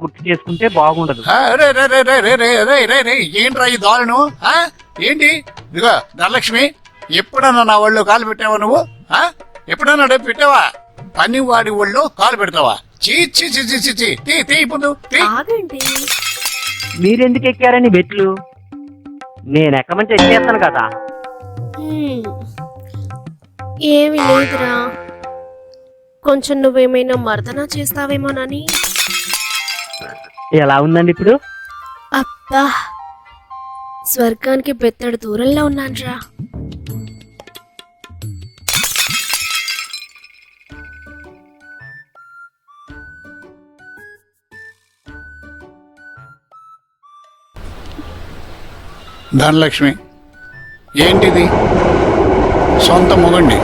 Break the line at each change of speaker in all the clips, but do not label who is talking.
గుర్తు చేసుకుంటే బాగుండదు.
ఏంట్రా ఈ దారుణం? ఏంటి ఇదిగో ధనలక్ష్మి, ఎప్పుడన్నా నా ఒళ్ళో కాలు పెట్టావా నువ్వు? ఎప్పుడన్నా డబ్బు పెట్టావా? పని వాడి ఒళ్ళో కాలు పెడతావా?
మీరెందుకు ఎక్కారని బెట్లు? నేను ఎక్కమంటే ఎక్కేస్తాను కదా.
ఏమి లేదురా, కొంచెం నువ్వేమైనా మర్దన చేస్తావేమోనని.
ఎలా ఉందండి ఇప్పుడు?
అబ్బా, స్వర్గానికి బెత్తడు దూరంలో ఉన్నాన్రా.
ధనలక్ష్మి, ఏంటిది? సొంత మొగండి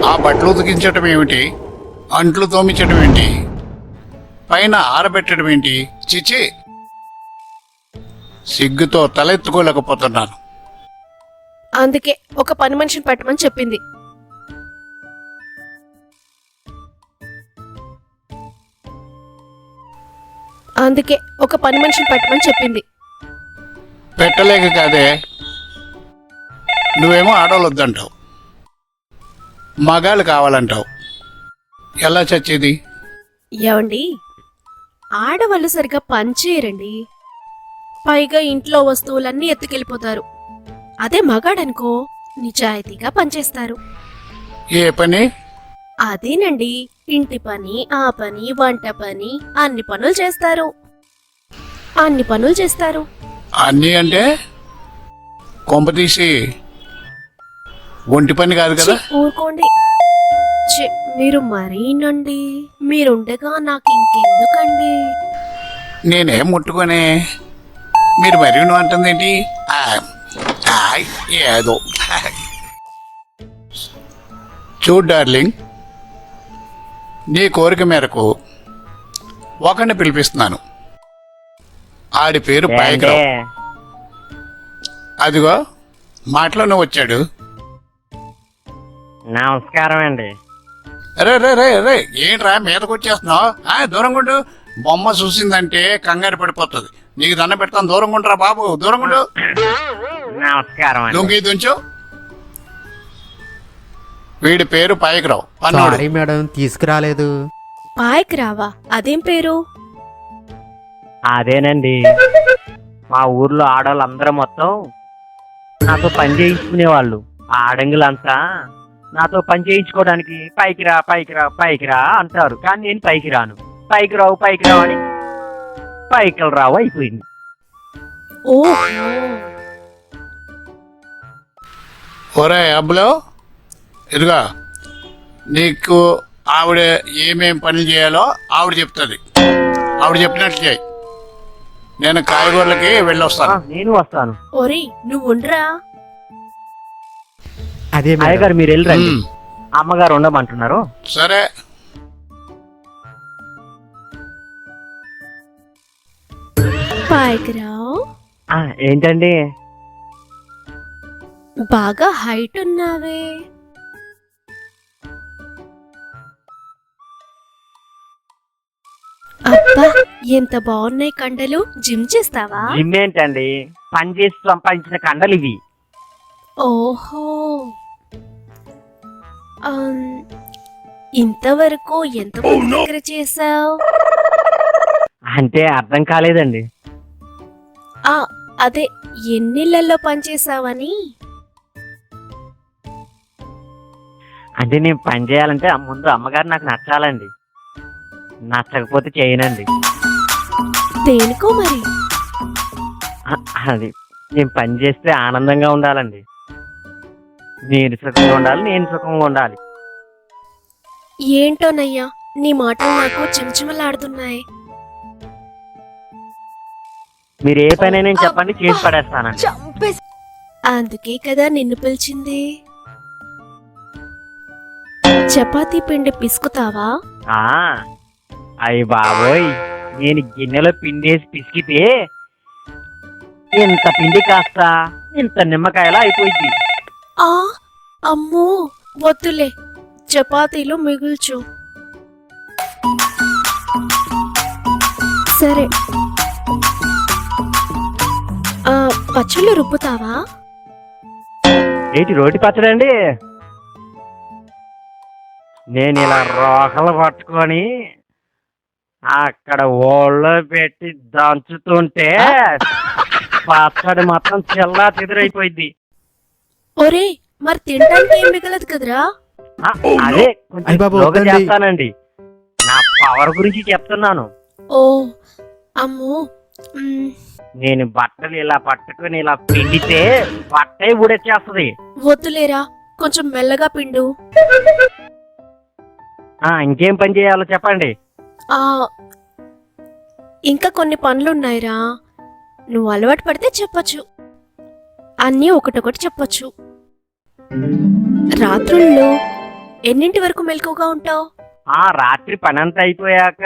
ఆ బట్టలు ఉతికించటం ఏమిటి? అంట్లు తోమించడం ఏంటి? పైన ఆరబెట్టడం ఏంటి? చిచి, సిగ్గుతో తలెత్తుకోలేకపోతున్నాను.
అందుకే ఒక పని మనిషిని పెట్టమని చెప్పింది.
పెట్టలేక కాదే, నువ్వేమో ఆడవాళ్ళు వద్దంటావు, మగాళ్ళు కావాలంటావు. ఎలా చచ్చేది?
ఏవండి, ఆడవాళ్ళు సరిగా పనిచేయరండి. పైగా ఇంట్లో వస్తువులన్నీ ఎత్తుకెళ్ళిపోతారు. అదే మగాడనుకో నిజాయితీగా పనిచేస్తారు.
ఏ పని?
అదేనండి, ఇంటి పని, ఆ పని, వంట పని, అన్ని పనులు చేస్తారు.
అన్నీ అంటే కొంపతీసి ఒంటి పని కాదు కదా?
ఊరుకోండి, మీరు మరీనండి. మీరుండగా నాకు ఇంకెందుకండి?
నేనేం ముట్టుకొనే, మీరు మరీ నువ్వు అంటుందేంటి? ఏదో చూడు డార్లింగ్, నీ కోరిక మేరకు ఒకరిని పిలిపిస్తున్నాను. ఆడి పేరు పాయకరావు. అదిగో మాటలోనే వచ్చాడు.
నమస్కారం అండి.
రే ఏంట్రా మీదకి వచ్చేస్తున్నావు? దూరంగా ఉండు. బొమ్మ చూసిందంటే కంగారు పడిపోతుంది. నీకు దండం పెడతాను, దూరంగా ఉండరా బాబు, దూరంగా ఉండు.
నమస్కారం.
దొంగి దుంచు. వీడి పేరు పాయకరావు.
సారీ మేడం, తీసుకురాలేదు.
పాయకరావా? అదేం పేరు?
అదేనండి, మా ఊర్లో ఆడవాళ్ళందరూ మొత్తం నాతో పని చేయించుకునేవాళ్ళు. ఆడంగులంతా నాతో పని చేయించుకోవడానికి పైకి రా అంటారు. కానీ నేను పైకి రాను. పైకి రావు అని పైకలు రావు అయిపోయింది.
ఒరే అబ్బులో, ఇదిగా నీకు ఆవిడ ఏమేం పనులు చేయాలో ఆవిడ చెప్తుంది. ఆవిడ చెప్పినట్లు చేయి. నేను కాయగూరలకి వెళ్ళొస్తాను.
నేను వస్తాను.
ఓరి, నువ్వు ఉండరా.
అదే
అయ్యగారు మీరు వెళ్ళరండి, అమ్మగారు ఉండమంటున్నారు.
సరే.
పాయకరావు,
ఏంటండి?
బాగా హైట్ ఉన్నావే. అబ్బా, ఎంత బాగున్నాయి కండలు. జిమ్ చేస్తావా?
జిమ్ ఏంటండి, పని చేసి సంపాదించిన కండలు ఇవి.
ఓహో, ఇంతవరకు ఎంత దగ్గర చేసావు?
అంటే అర్థం కాలేదండి.
అదే ఎన్నిళ్ళల్లో పనిచేసావని.
అంటే నేను పని చేయాలంటే ముందు అమ్మగారు నాకు నచ్చాలండి. నచ్చకపోతే చేయనండి.
దేనికో మరి?
అది నేను పని చేస్తే ఆనందంగా ఉండాలండి. మీరు సుఖంగా ఉండాలి, నేను సుఖంగా ఉండాలి.
ఏంటోనయ్యా, నీ మాటలు నాకు చిమచిమలాడుతున్నాయి.
మీరు ఏ పనైనా చెప్పండి, చేసి పడేస్తానండి.
అందుకే కదా నిన్ను పిలిచింది. చపాతీ పిండి పిసుకుతావా?
అయ్యి బాబోయ్, నేను గిన్నెలో పిండేసి పిసికితే ఇంత పిండి కాస్త ఇంత నిమ్మకాయలా అయిపోయింది.
అమ్మో, వద్దులే, చపాతీలు మిగుల్చు. సరే. పచ్చళ్ళు రుబ్బుతావా?
ఏంటి రోటి పచ్చడండి? నేను ఇలా రోకలు పట్టుకొని అక్కడ ఓళ్ళో పెట్టి దంచుతుంటే పచ్చడి మొత్తం చిల్లా చెదురైపోయింది.
ఒరే, మరి తినడానికి ఏం మిగలదు కదరా?
అదే
అయ్ బాబు,
కొంచెం
వద్దండి.
చేస్తానండి. నా పవర్ గురించి చెప్తున్నాను.
ఓ అమ్మో.
నేను బట్టలు ఇలా పట్టుకొని ఇలా పిండితే బట్టే ఊడొచ్చేస్తది.
వద్దులేరా, కొంచెం మెల్లగా పిండు.
ఇంకేం పని చేయాలో చెప్పండి.
ఆ ఇంకా కొన్ని పనులున్నాయిరా, నువ్వు అలవాటు పడితే చెప్పొచ్చు. అన్నీ ఒకటొకటి చెప్పొచ్చు. రాత్రుల్లో ఎన్నింటి వరకు మెలకుగా ఉంటావు?
రాత్రి పనంతా అయిపోయాక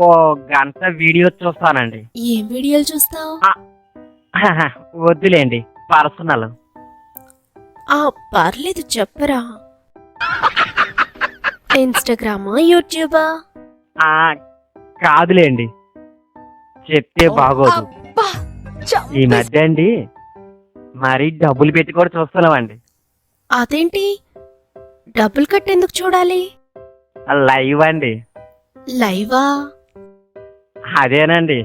ఓ గంట వీడియో చూస్తానండి.
ఏం వీడియోలు చూస్తావు?
వద్దులేండి, పర్సనల్.
పర్లేదు చెప్పరా. ఇన్స్టాగ్రామా, యూట్యూబా?
కాదులేండి, చెప్తే బాగోదు. ఈ మధ్య అండి మరి డబ్బులు పెట్టి కూడా చూస్తున్నామండి.
అదేంటి, డబ్బులు కట్టేందుకు చూడాలి?
లైవ్ అండి.
లైవా?
అదేనండి,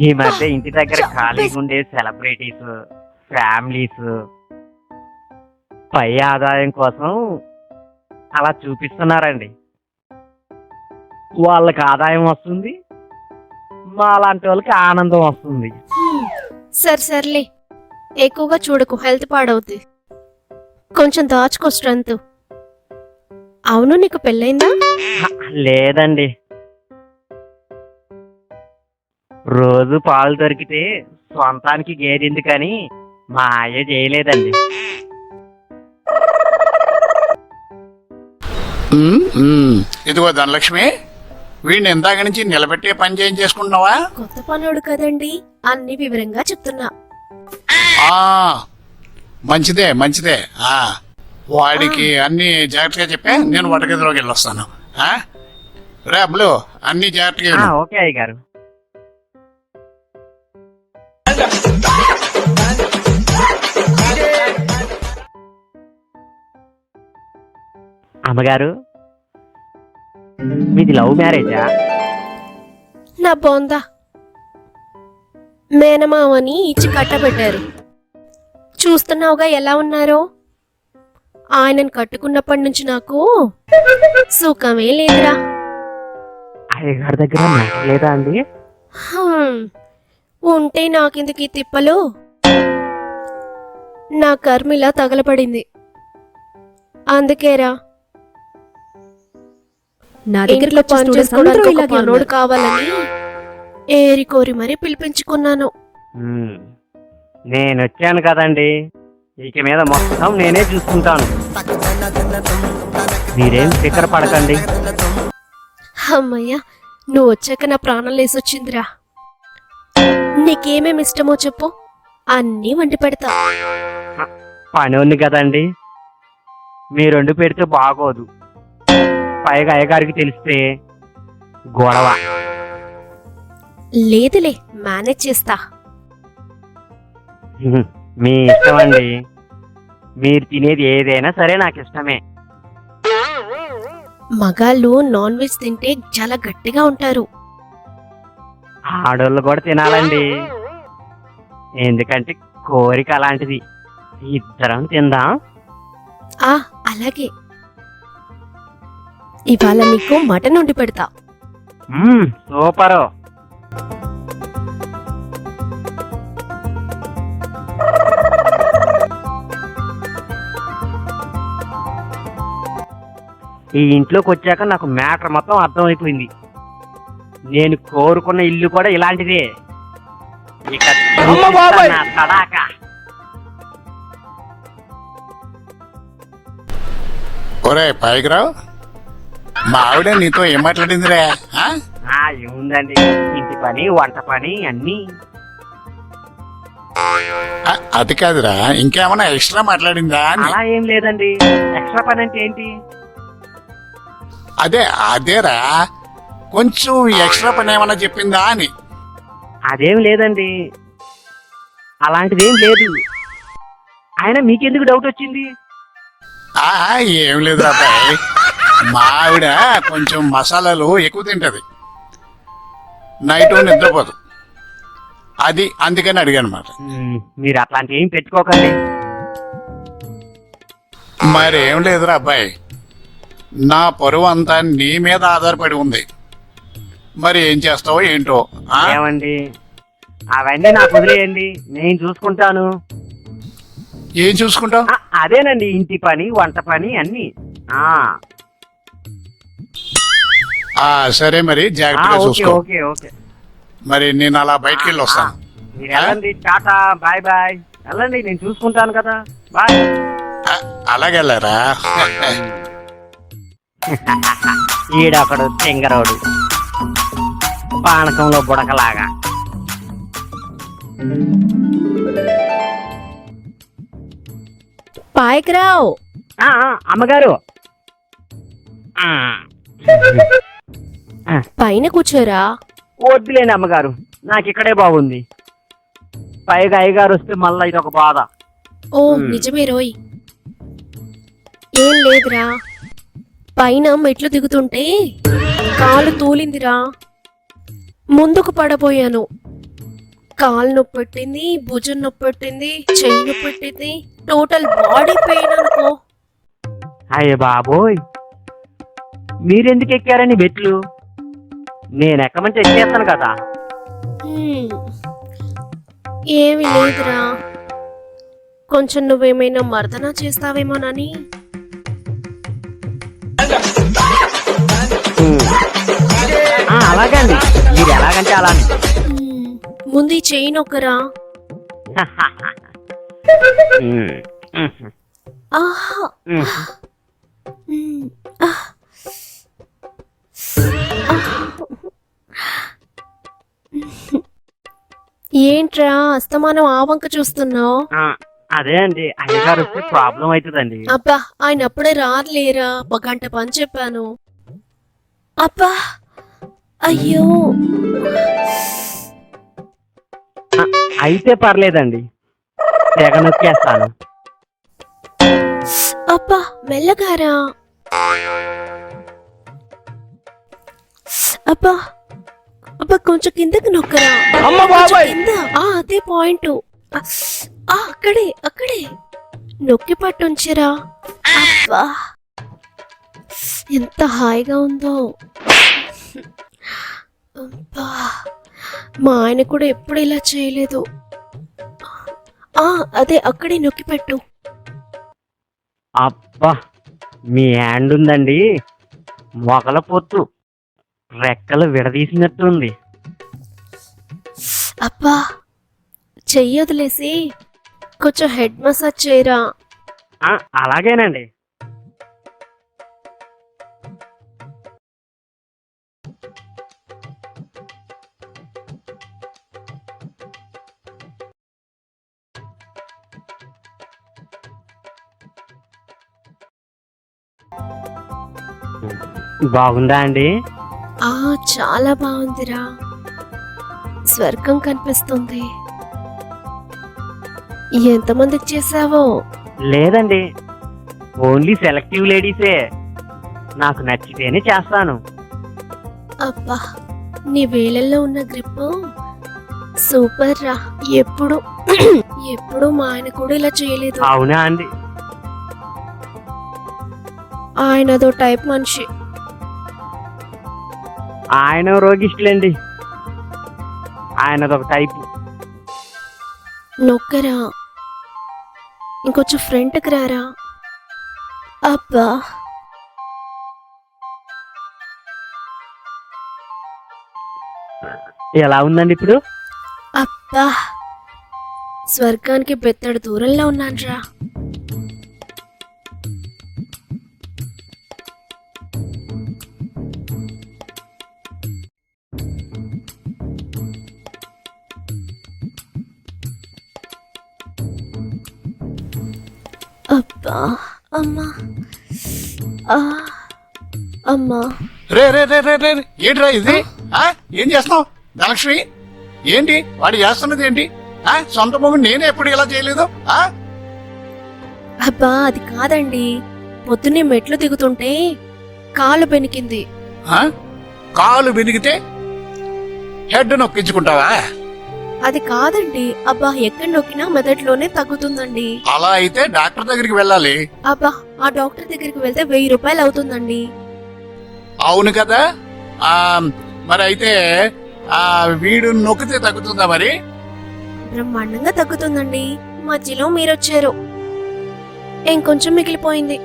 ఈ మధ్య ఇంటి దగ్గర ఖాళీగా ఉండే సెలబ్రిటీస్, ఫ్యామిలీస్ పై ఆదాయం కోసం అలా చూపిస్తున్నారండి. వాళ్ళకి ఆదాయం వస్తుంది, మా లాంటి వాళ్ళకి ఆనందం వస్తుంది.
సర్లే, ఎక్కువగా చూడకు, హెల్త్ పాడవుద్ది. కొంచెం దాచుకో స్ట్రెంత్. అవును, నీకు పెళ్ళైందా?
లేదండి, రోజు పాలు దొరికితే సొంతానికి గేదెంది కానీ మా అయ్య చేయలేదండి.
ఇదిగో ధనలక్ష్మి, వీడిని ఇందాక నుంచి నిలబెట్టే పని చేసుకుంటున్నావా?
కొత్త పనుడు కదండి, అన్ని వివరంగా చెప్తున్నా.
మంచిదే మంచిదే. వాడికి అన్ని జాగ్రత్తగా చెప్పే, నేను వంటగదిలోకి వెళ్ళొస్తాను. రే అబ్బులు, అన్ని జాగ్రత్తగా.
ఓకే అయ్య గారు. అమ్మగారు, మీది లవ్ మ్యారేజా?
నా బొందా, మేనమావని ఇచ్చి కట్టబెట్టారు. చూస్తున్నావుగా ఎలా ఉన్నారో. ఆయనను కట్టుకున్నప్పటి నుంచి నాకు సుఖమే లేదురా.
అయ్యగారి దగ్గర లేదా అండి?
ఉంటే నాకెందుకు ఈ తిప్పలు? నా కర్మిలా తగలపడింది. అందుకేరా
నా దగ్గర
పని చేసుకోవడానికి ఒక పనోడు కావాలని ఏరి కోరి మరీ పిలిపించుకున్నాను.
నేను వచ్చాను కదండి, ఇక మీద మొత్తం నేనే చూసుకుంటాను. మీరేం ఫికర్ పడకండి.
అమ్మయ్య, నువ్వు వచ్చాక నా ప్రాణం లేసొచ్చిందిరా. నీకేమేమి ఇష్టమో చెప్పు, అన్నీ వండి పెడతా.
పని ఉంది కదండి, మీరు వండి పెడితే బాగోదు. పైగా అయ్యగారికి తెలిస్తే గొడవ.
లేదులే, మేనేజ్ చేస్తా.
మీ ఇష్టం అండి, మీరు తినేది ఏదైనా సరే నాకు ఇష్టమే.
మగాళ్ళు నాన్ వెజ్ తింటే చాలా గట్టిగా ఉంటారు.
ఆడోళ్ళు కూడా తినాలండి, ఎందుకంటే కోరిక అలాంటిది. ఇద్దరం తిందాం.
అలాగే. ఇవాళ నీకు మటన్ వండి పెడతా.
సూపరు. ఈ ఇంట్లోకి వచ్చాక నాకు మ్యాటర్ మొత్తం అర్థమైపోయింది. నేను కోరుకున్న ఇల్లు కూడా ఇలాంటిదే. ఇక నా తడాక.
ఒరే పైకి రావు, మా ఆవిడ నీతో ఏం మాట్లాడిందిరా?
ఏముందండి, ఇంటి పని, వంట పని అన్ని.
అది కాదురా, ఇంకేమన్నా ఎక్స్ట్రా మాట్లాడిందా?
అలా ఏం లేదండి. ఎక్స్ట్రా పని అంటే ఏంటి?
అదేరా, కొంచెం ఎక్స్ట్రా పని ఏమన్నా చెప్పిందా అని.
అదేం లేదండి, అలాంటిదేం లేదు. ఆయన మీకెందుకు డౌట్ వచ్చింది?
ఆ ఏం లేదు అబ్బాయి, మా ఆవిడ కొంచెం మసాలాలు ఎక్కువ తింటది, నైట్ నిద్రపోదు, అది అందుకని అడిగాను అనమాట.
మీరు అట్లాంటి ఏం పెట్టుకోకండి.
మరేం లేదురా అబ్బాయి, నా పరువు అంతా నీ మీద ఆధారపడి ఉంది. మరి ఏం చేస్తావో ఏంటో.
ఏమండి, అవన్నీ నాకు వదిలేయండి, నేను చూసుకుంటాను.
ఏం చూసుకుంటావు?
అదేనండి, ఇంటి పని, వంట పని అన్ని.
సరే, మరి జాగ్రత్తగా
ఓకే
చూసుకో.
Okay okay.
మరి నేను అలా బయటికి వెళ్ళి వస్తాను.
మీరు వెళ్ళండి, టాటా, బాయ్ బాయ్. వెళ్ళండి, నేను చూసుకుంటాను కదా, బాయ్.
అలాగెళ్ళారా?
ఈడొకడు తింగరోడు, పానకంలో బుడకలాగా.
పాయకరావు.
అమ్మగారు,
పైన కూర్చోరా.
వద్దులేండి అమ్మగారు, నాకు ఇక్కడే బాగుంది. పైగా అయ్యగారు వస్తే మళ్ళా ఇదొక బాధ.
ఓ నిజమే రోయ్. ఏం లేదురా, పైన మెట్లు దిగుతుంటే కాలు తూలిందిరా, ముందుకు పడబోయాను. కాలు నొప్పి పెట్టింది, భుజం నొప్పి పెట్టింది, చెయ్యి నొప్పి పెట్టింది, టోటల్ బాడీ పెయిన్ అనుకో.
అయ్య బాబోయ్, మీరెందుకు ఎక్కారని మెట్లు? నేను ఎక్కమంటే ఎక్కేస్తాను కదా.
ఏమి లేదురా, కొంచెం నువ్వేమైనా మర్దన చేస్తావేమోనని.
అలాగే అండి, మీరు ఎలాగంటే అలా.
ముందు ఈ చెయ్యి నొక్కరా. ఆహా. ఏంట్రా అస్తమానం ఆ వంక చూస్తున్నావు?
అదే అండి, అయ్యగారు వస్తే ప్రాబ్లం అవుతుందండి.
అబ్బా, ఆయన అప్పుడే రాలేరా, ఒక గంట పని చెప్పాను. అబ్బా, అయ్యో.
అయితే పర్లేదండి, తెగ నొక్కేస్తాను.
అబ్బా, మెల్లగారా. అబ్బా అబ్బా, కొంచెం కిందకి నొక్కరా. కింద, అదే పాయింట్. అక్కడే అక్కడే నొక్కి పట్టుంచరా. అబ్బా, ఎంత హాయిగా ఉందో. అబ్బా, మా ఆయన కూడా ఎప్పుడు ఇలా చేయలేదు. అదే అక్కడే నొక్కి పెట్టు.
అబ్బా, మీ హ్యాండ్ ఉందండి, మొగల పొత్తు, రెక్కలు విడదీసినట్టుంది.
అబ్బా, చెయ్యి వదిలేసి కొంచెం హెడ్ మసాజ్ చేయరా.
అలాగేనండి. బాగుందా అండి?
చాలా బాగుందిరా, స్వర్గం కనిపిస్తుంది. ఎంతమందికి చేసావో?
లేదండి, ఓన్లీ సెలెక్టివ్ లేడీసే. నాకు నచ్చితేనే చేస్తాను.
అబ్బా, నీ వేలల్లో ఉన్న గ్రిప్ సూపర్ రా. ఎప్పుడు ఎప్పుడు మా ఆయన కూడా ఇలా చేయలేదు.
అవునా అండి?
ఆయనదో టైప్ మనిషి.
ఆయన రోగిష్టులేండి, ఆయనదొక టైపు.
నొక్కరా, ఇంకొంచెం ఫ్రంట్కి రారా. అబ్బా,
ఎలా ఉందండి ఇప్పుడు?
అబ్బా, స్వర్గానికి బెత్తడు దూరంలో ఉన్నాన్రా. అబ్బా, అమ్మా, అమ్మా.
రే రే రే రే రే ఏంట్రా ఇది? ఏం చేస్తున్నావు ధనలక్ష్మి? ఏంటి వాడు చేస్తున్నది ఏంటి? సొంత మొగుడు నేనే ఎప్పుడు ఇలా చేయలేదు.
అబ్బా అది కాదండి, పొద్దున్నే మెట్లు దిగుతుంటే కాలు బెనికింది.
కాలు బెనికితే హెడ్ నొక్కించుకుంటావా?
అది కాదండి, అబ్బా ఎక్కడ నొక్కినా మెదడులోనే తగ్గుతుందండి.
అలా అయితే డాక్టర్ దగ్గరికి వెళ్ళాలి.
అబ్బా ఆ డాక్టర్ దగ్గరికి వెళ్తే 1000 రూపాయలు అవుతుందండి.
అవును కదా. మరి అయితే వీడు నొక్కితే తగ్గుతుందా మరి?
బ్రహ్మాండంగా తగ్గుతుందండి. మధ్యలో మీరొచ్చారు, ఇంకొంచెం మిగిలిపోయింది.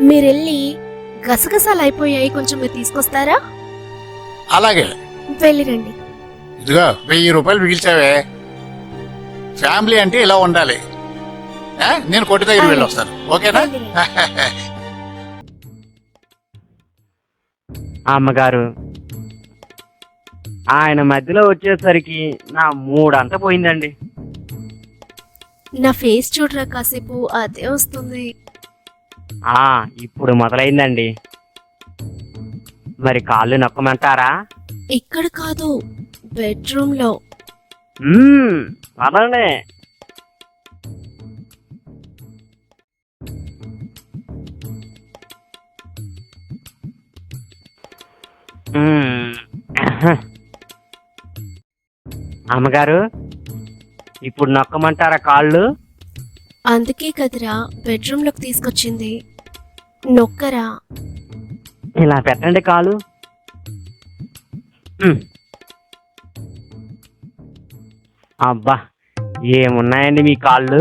మీరెళ్ళి గసగసాలు అయిపోయాయి, కొంచెం మీరు తీసుకొస్తారా?
అలాగే
వెళ్ళిరండి.
ఇదిగో 1000 రూపాయలు మిగిల్చావే. ఫ్యామిలీ అంటే ఇలా ఉండాలి. నేను కొట్టు దగ్గరికి వెళ్ళి వస్తాను, ఓకేనా?
అమ్మగారు, ఆయన మధ్యలో వచ్చేసరికి నా మూడంతా పోయిందండి.
నా ఫేస్ చూడరా కాసేపు, అదే వస్తుంది.
ఇప్పుడు మొదలైందండి. మరి కాళ్ళు నొక్కమంటారా?
ఇక్కడ కాదు, బెడ్రూమ్ లో.
పదండి. అమ్మగారు, ఇప్పుడు నొక్కమంటారా కాళ్ళు?
అందుకే కదరా బెడ్రూమ్ లోకి తీసుకొచ్చింది. నొక్కరా.
ఇలా పెట్టండి కాలు. అబ్బా ఏమున్నాయండి మీ కాళ్ళు,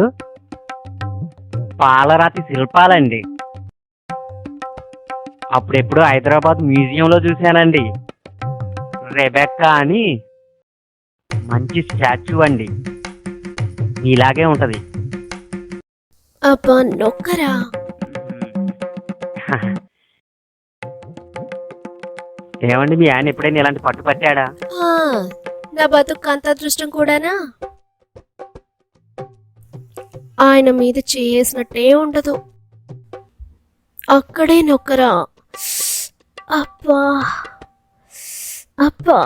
పాలరాతి శిల్పాలండి. అప్పుడెప్పుడు హైదరాబాద్ మ్యూజియంలో చూశానండి. రెబెక్కా అని మంచి స్టాచ్యూ అండి, ఇలాగే ఉంటది.
అబ్బా నొక్కరా.
ఏమండి, మీ ఆయన ఎప్పుడైనా ఇలాంటి పట్టు పట్టాడా?
నా బతుకు అంత అదృష్టం కూడానా? ఆయన మీద చేసినట్టే ఉండదు. అక్కడే నొక్కరా. అబ్బా అబ్బా,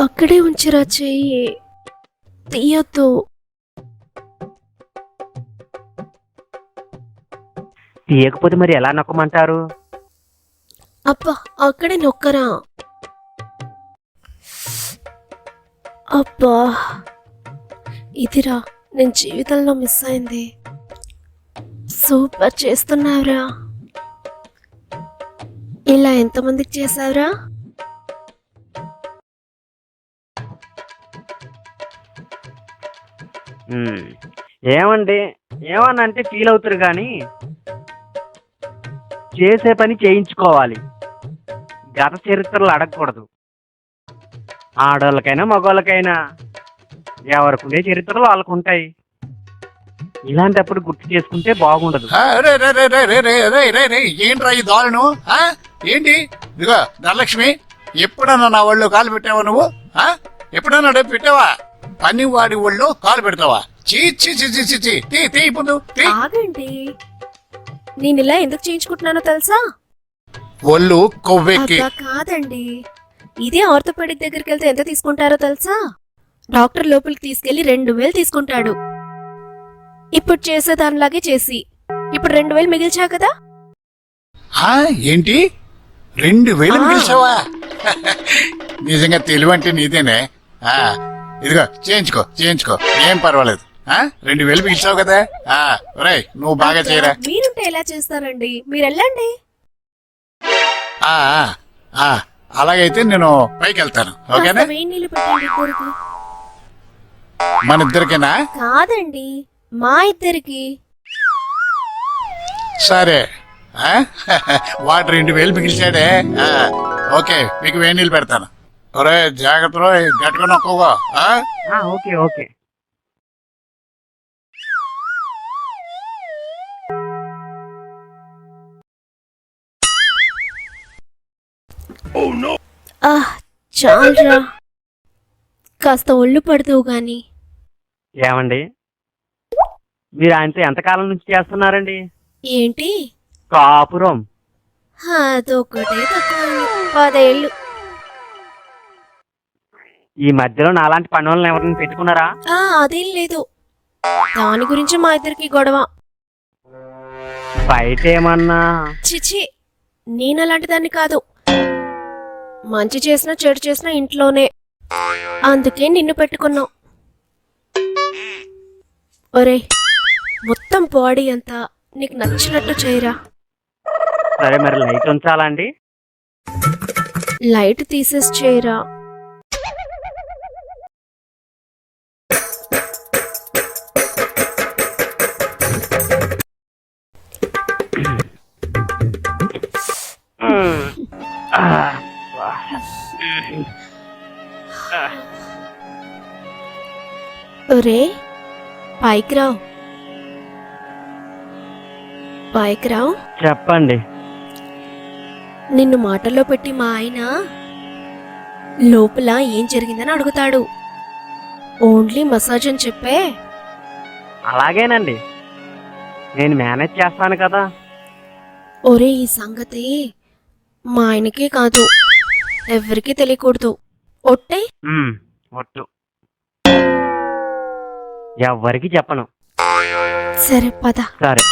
అక్కడే ఉంచిరా చెయ్యి, తీయొద్దు.
తీయకపోతే మరి ఎలా నొక్కమంటారు?
అబ్బా అక్కడే నొక్కరా. అబ్బా ఇదిరా నేను జీవితంలో మిస్ అయింది. సూపర్ చేస్తున్నావురా. ఇలా ఎంతమందికి చేసావురా?
ఏమండి, ఏమనంటే ఫీల్ అవుతారు కానీ చేసే పని చేయించుకోవాలి. గత చరిత్రలు అడగకూడదు. ఆడవాళ్ళకైనా మగవాళ్ళకైనా ఎవరికుండే చరిత్రలు వాళ్ళకుంటాయి. ఇలాంటప్పుడు గుర్తు చేసుకుంటే బాగుండదు.
ఏంట్రా ఈ దారుణం? ఏంటి? ఇదిగో ధనలక్ష్మి, ఎప్పుడన్నా నా ఒళ్ళో కాలు పెట్టావా నువ్వు? ఎప్పుడన్నా రేపు పెట్టావా? పని వాడి ఒళ్ళో కాలు పెడతావా?
ఆగండి, నేను ఇలా ఎందుకు చేయించుకుంటున్నానో తెలుసా?
ఒళ్ళు కొవ్వెక్కి.
కాదండి, ఇదే ఆర్థోపెడిక్ దగ్గరికి వెళ్తే ఎంత తీసుకుంటారో తెలుసా? డాక్టర్ లోపలికి తీసుకెళ్లి 2000 తీసుకుంటాడు. ఇప్పుడు చేసే దానిలాగే చేసి ఇప్పుడు 2000 మిగిల్చా కదా.
ఏంటి 2000 మిగిల్చావా? నిజంగా తెలివంటే నీదేనే. ఇదిగో చేయించుకో చేయించుకో, ఏం పర్వాలేదు. 2000 మిగిల్చావు కదా. ఒరేయ్ నువ్వు బాగా చేయరా.
మీరుంటే ఎలా చేస్తారండి, మీరు వెళ్ళండి.
అలాగైతే నేను పైకి వెళ్తాను, ఓకేనా?
వేడి నీళ్ళు పెట్టండి ఇద్దరికి.
మన ఇద్దరికేనా?
కాదండి, మా ఇద్దరికి.
సరే, వాడు 2000 మిగిల్చాడే. ఓకే, మీకు వేడి నీళ్ళు పెడతాను. ఒరే జాగ్రత్తలో గట్టుగా నొక్కవా.
Okay okay.
చాలరా, కాస్త ఒళ్ళు పడుతువు గాని.
ఏమండి, మీరు ఆయనతో ఎంతకాలం నుంచి చేస్తున్నారండి?
ఏంటి
కాపురం.
అదొక్కటే తక్కువ 10 ఏళ్ళు.
ఈ మధ్యలో నాలాంటి పని వాళ్ళని ఎవరిని పెట్టుకున్నారా?
అదేం లేదు. దాని గురించి మా ఇద్దరికి గొడవ.
బయట ఏమన్నా?
చిచి, నేను అలాంటి దాన్ని కాదు. మంచి చేసినా చెడు చేసినా ఇంట్లోనే. అందుకే నిన్ను పెట్టుకున్నావు. ఒరే, మొత్తం బాడీ అంతా నీకు నచ్చినట్టు చేయరా.
సరే, మరి లైట్ ఉంచాలా అండి?
లైట్ తీసేసి చేయరా. ఒరే, పైకి రావు. పైకి రావు.
చెప్పండి.
నిన్ను మాటల్లో పెట్టి మా ఆయన లోపల ఏం జరిగిందని అడుగుతాడు. ఓన్లీ మసాజ్ అని చెప్పే.
అలాగేనండి, నేను మేనేజ్ చేస్తాను కదా.
ఒరే, ఈ సంగతి మా ఆయనకే కాదు, ఎవరికీ తెలియకూడదు. ఒట్టే.
ఒట్టు. ఎవ్వరికి చెప్పను.
సరే, పద.
సరే.